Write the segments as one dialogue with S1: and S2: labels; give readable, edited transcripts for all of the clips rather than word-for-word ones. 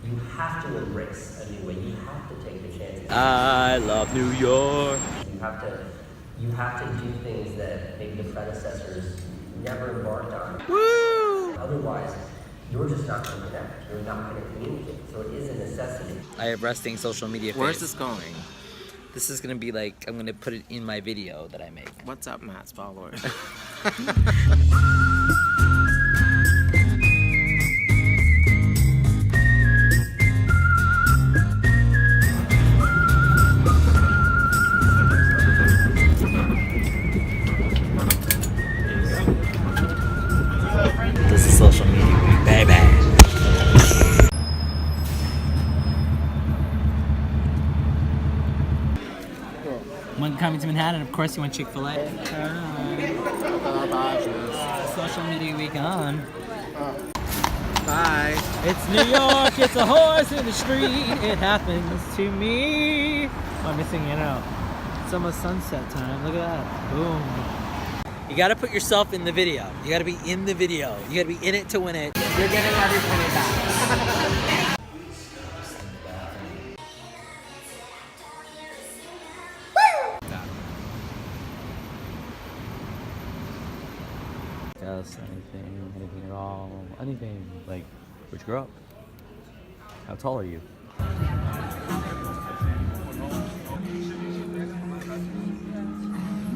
S1: You have to embrace a new way. You have to take the chances.
S2: I love New York.
S1: You have to do things that maybe the predecessors never embarked on.
S2: Woo!
S1: Otherwise, you're just not going to connect. You're not going to communicate. So it is a necessity.
S2: I have resting social media face.
S3: Where's this going?
S2: This is gonna be like, I'm gonna put it in my video that I make.
S3: What's up, Matt's followers?
S2: This is social media week, baby. When coming to Manhattan, of course you want Chick-fil-A. Social media week on.
S3: Bye.
S2: It's New York, it's a horse in the street, it happens to me. Oh, I'm missing it out. It's almost sunset time, look at that. Boom. You gotta put yourself in the video. You gotta be in the video. You gotta be in it to win it.
S3: You're getting every penny back.
S2: Yes, anything at all, anything. Like, where'd you grow up? How tall are you?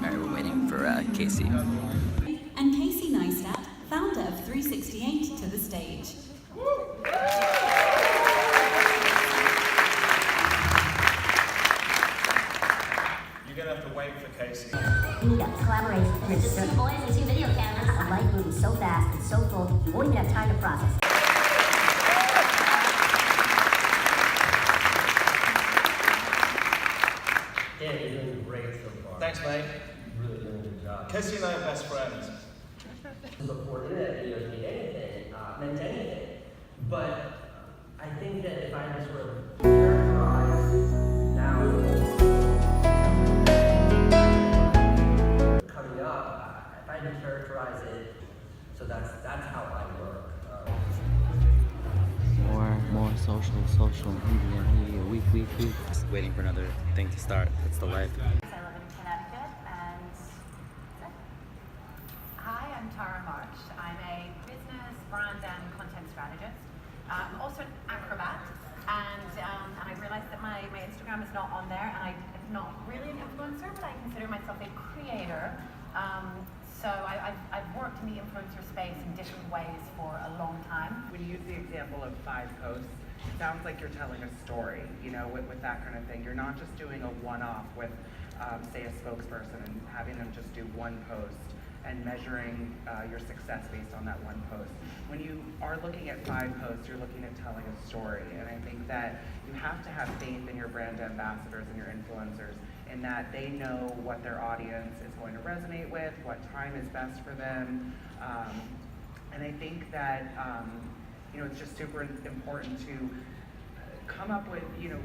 S2: Alright, we're waiting for Casey.
S4: And Casey Neistat, founder of 368, to the stage.
S5: You're gonna have to wait for Casey.
S6: We need a collaboration. It's just two boys and two video cameras. A life moving so fast and so full, you won't even have time to process.
S1: Dan, you're doing great so far.
S5: Thanks, mate.
S1: You're really doing a good job.
S5: Casey and I are best friends.
S1: Before internet videos meant anything. But I think that if I had to sort of characterize now coming up, if I had to characterize it, so that's how I work.
S2: More social media, week. Just waiting for another thing to start. That's the life.
S7: I live in Connecticut, and hi, I'm Tara March. I'm a business, brand, and content strategist. I'm also an acrobat, and I realized that my Instagram is not on there, and I'm not really an influencer, but I consider myself a creator. So I've worked in the influencer space in different ways for a long time.
S3: When you use the example of 5 posts, it sounds like you're telling a story, you know, with that kind of thing. You're not just doing a one-off with, say, a spokesperson and having them just do one post and measuring your success based on that one post. When you are looking at 5 posts, you're looking at telling a story. And I think that you have to have faith in your brand ambassadors and your influencers in that they know what their audience is going to resonate with, what time is best for them. And I think that, you know, it's just super important to come up with, you know,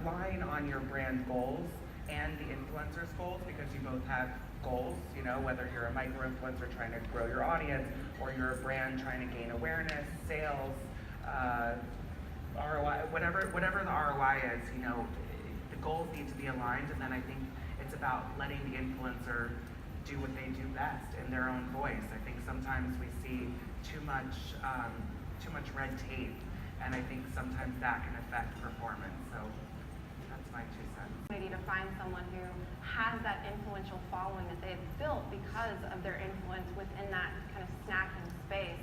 S3: align on your brand goals and the influencer's goals, because you both have goals, you know, whether you're a micro-influencer trying to grow your audience or you're a brand trying to gain awareness, sales, ROI, whatever the ROI is, you know, the goals need to be aligned, and then I think it's about letting the influencer do what they do best in their own voice. I think sometimes we see too much red tape, and I think sometimes that can affect performance. So that's my 2 cents.
S7: We need to find someone who has that influential following that they've built because of their influence within that kind of snacking space.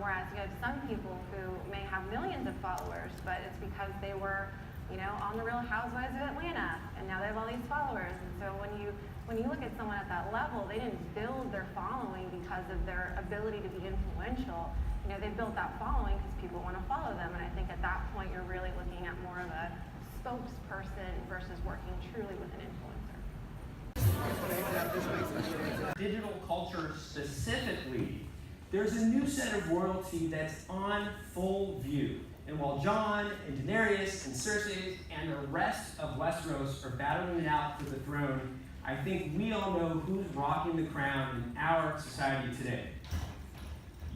S7: Whereas you have some people who may have millions of followers, but it's because they were, you know, on the Real Housewives of Atlanta, and now they have all these followers. And so when you look at someone at that level, they didn't build their following because of their ability to be influential. You know, they built that following because people want to follow them. And I think at that point, you're really looking at more of a spokesperson versus working truly with an influencer.
S8: Digital culture specifically, there's a new set of royalty that's on full view. And while Jon and Daenerys and Cersei and the rest of Westeros are battling it out for the throne, I think we all know who's rocking the crown in our society today.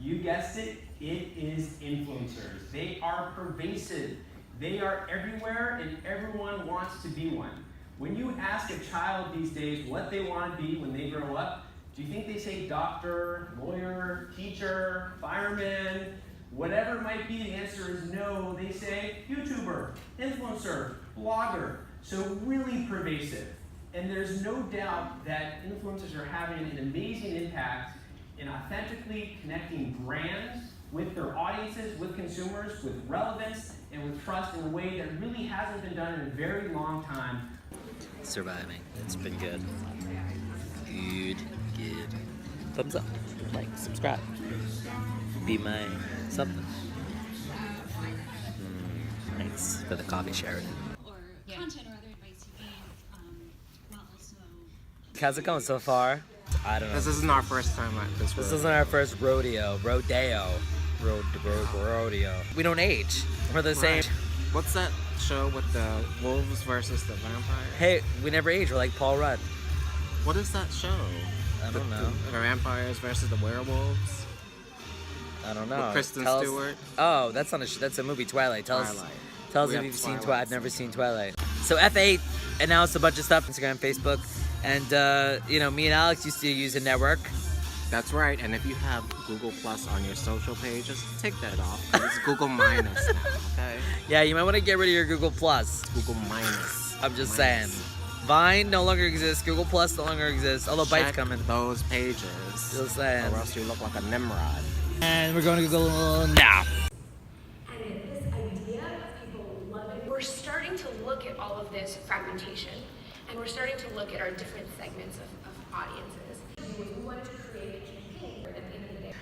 S8: You guessed it, it is influencers. They are pervasive. They are everywhere and everyone wants to be one. When you ask a child these days what they want to be when they grow up, do you think they say doctor, lawyer, teacher, fireman? Whatever it might be, the answer is no. They say YouTuber, influencer, blogger. So really pervasive. And there's no doubt that influencers are having an amazing impact in authentically connecting brands with their audiences, with consumers, with relevance, and with trust in a way that really hasn't been done in a very long time.
S2: Surviving. It's been good. Good. Thumbs up, like, subscribe. Be my something. Thanks for the coffee, Sheridan.
S4: Or content or other advice you gave, while also...
S2: How's it going so far? I don't know.
S9: This isn't our first time at this.
S2: This isn't our first rodeo. We don't age. We're the same.
S9: Right. What's that show with the wolves versus the vampires?
S2: Hey, we never age. We're like Paul Rudd.
S9: What is that show?
S2: I don't know.
S9: The vampires versus the werewolves?
S2: I don't know.
S9: With Kristen
S2: Tell us-
S9: Stewart?
S2: Oh, that's on that's a movie. Twilight. Tell us
S9: We
S2: if
S9: have
S2: you've seen
S9: Twilight
S2: Twilight. I've never seen Twilight. So F8 announced a bunch of stuff. Instagram, Facebook, and me and Alex used to use a network.
S9: That's right, and if you have Google Plus on your social page, just take that off. It's Google Minus now, okay?
S2: Yeah, you might want to get rid of your Google Plus.
S9: Google Minus.
S2: I'm just saying. Vine no longer exists. Google Plus no longer exists. Although Byte's
S9: Check
S2: coming.
S9: those pages.
S2: Just saying.
S9: Or else you look like a Nimrod.
S2: And we're going to Google now.
S10: And this idea of people loving, we're starting to look at all of this fragmentation, and we're starting to look at our different segments of audiences. We wanted to create a campaign at the end of the day.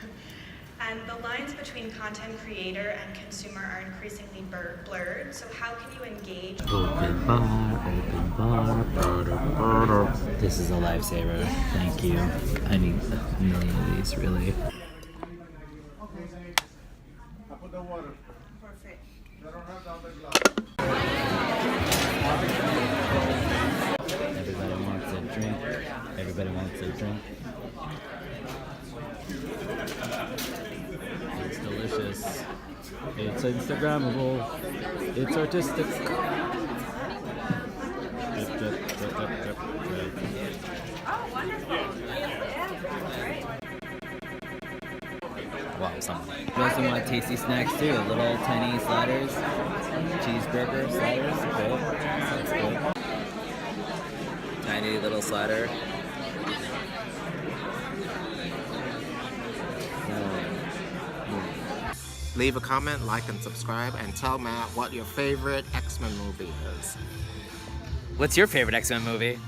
S11: And the lines between content creator and consumer are increasingly blurred. So how can you engage?
S2: Open bar. This is a lifesaver. Thank you. I need a million of these, really.
S11: Perfect.
S2: Everybody wants a drink. Everybody wants a drink. It's delicious. It's Instagrammable. It's artistic. Drip, drip, drip, drip, drip, drip.
S10: Oh, wonderful.
S2: Wow, something. We also want tasty snacks too. Little tiny sliders. Cheeseburger sliders. Good. That's good. Tiny little slider.
S9: Leave a comment, like, and subscribe, and tell Matt what your favorite X-Men movie is.
S2: What's your favorite X-Men movie?